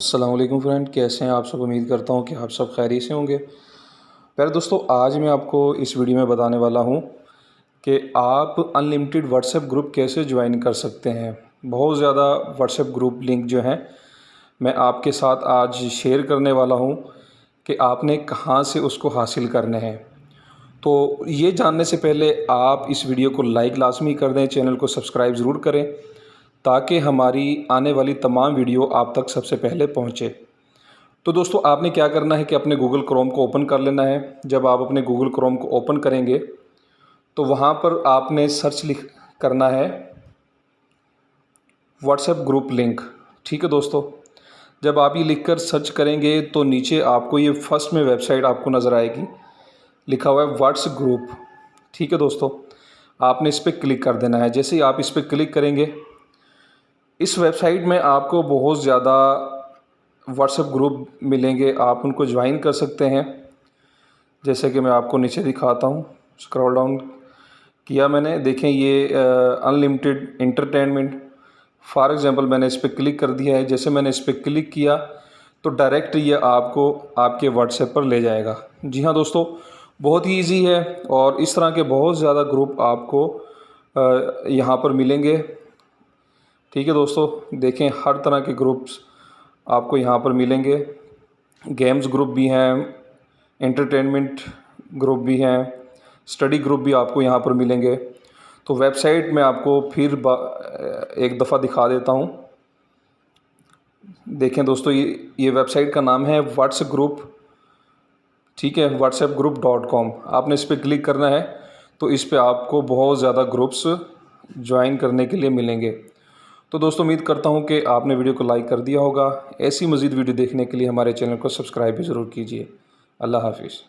अस्सलाम वालेकुम फ्रेंड, कैसे हैं आप सब। उम्मीद करता हूं कि आप सब खैरियत से होंगे। प्यारे दोस्तों, आज मैं आपको इस वीडियो में बताने वाला हूं कि आप अनलिमिटेड व्हाट्सएप ग्रुप कैसे ज्वाइन कर सकते हैं। बहुत ज़्यादा व्हाट्सएप ग्रुप लिंक जो हैं मैं आपके साथ आज शेयर करने वाला हूं कि आपने कहां से उसको हासिल करने हैं। तो ये जानने से पहले आप इस वीडियो को लाइक लाजमी कर दें, चैनल को सब्सक्राइब ज़रूर करें ताकि हमारी आने वाली तमाम वीडियो आप तक सबसे पहले पहुंचे। तो दोस्तों, आपने क्या करना है कि अपने गूगल क्रोम को ओपन कर लेना है। जब आप अपने गूगल क्रोम को ओपन करेंगे तो वहां पर आपने सर्च करना है व्हाट्सएप ग्रुप लिंक। ठीक है दोस्तों, जब आप ये लिखकर सर्च करेंगे तो नीचे आपको ये फर्स्ट में वेबसाइट आपको नज़र आएगी, लिखा हुआ है व्हाट्स ग्रुप। ठीक है दोस्तों, आपने इस पर क्लिक कर देना है। जैसे ही आप इस पर क्लिक करेंगे, इस वेबसाइट में आपको बहुत ज़्यादा व्हाट्सएप ग्रुप मिलेंगे, आप उनको ज्वाइन कर सकते हैं। जैसे कि मैं आपको नीचे दिखाता हूँ, स्क्रॉल डाउन किया मैंने, देखें ये अनलिमिटेड इंटरटेनमेंट फॉर एग्ज़ाम्पल मैंने इस पर क्लिक कर दिया है। जैसे मैंने इस पर क्लिक किया तो डायरेक्ट ये आपको आपके व्हाट्सएप पर ले जाएगा। जी हाँ दोस्तों, बहुत ही ईजी है और इस तरह के बहुत ज़्यादा ग्रुप आपको यहाँ पर मिलेंगे। ठीक है दोस्तों, देखें हर तरह के ग्रुप्स आपको यहाँ पर मिलेंगे। गेम्स ग्रुप भी हैं, एंटरटेनमेंट ग्रुप भी हैं, स्टडी ग्रुप भी आपको यहाँ पर मिलेंगे। तो वेबसाइट में आपको फिर एक दफ़ा दिखा देता हूँ। देखें दोस्तों, ये वेबसाइट का नाम है व्हाट्स ग्रुप। ठीक है, whatsappgroup.com। आपने इस पर क्लिक करना है तो इस पर आपको बहुत ज़्यादा ग्रुप्स ज्वाइन करने के लिए मिलेंगे। तो दोस्तों, उम्मीद करता हूं कि आपने वीडियो को लाइक कर दिया होगा। ऐसी मज़ीद वीडियो देखने के लिए हमारे चैनल को सब्सक्राइब भी ज़रूर कीजिए। अल्लाह हाफ़िज़।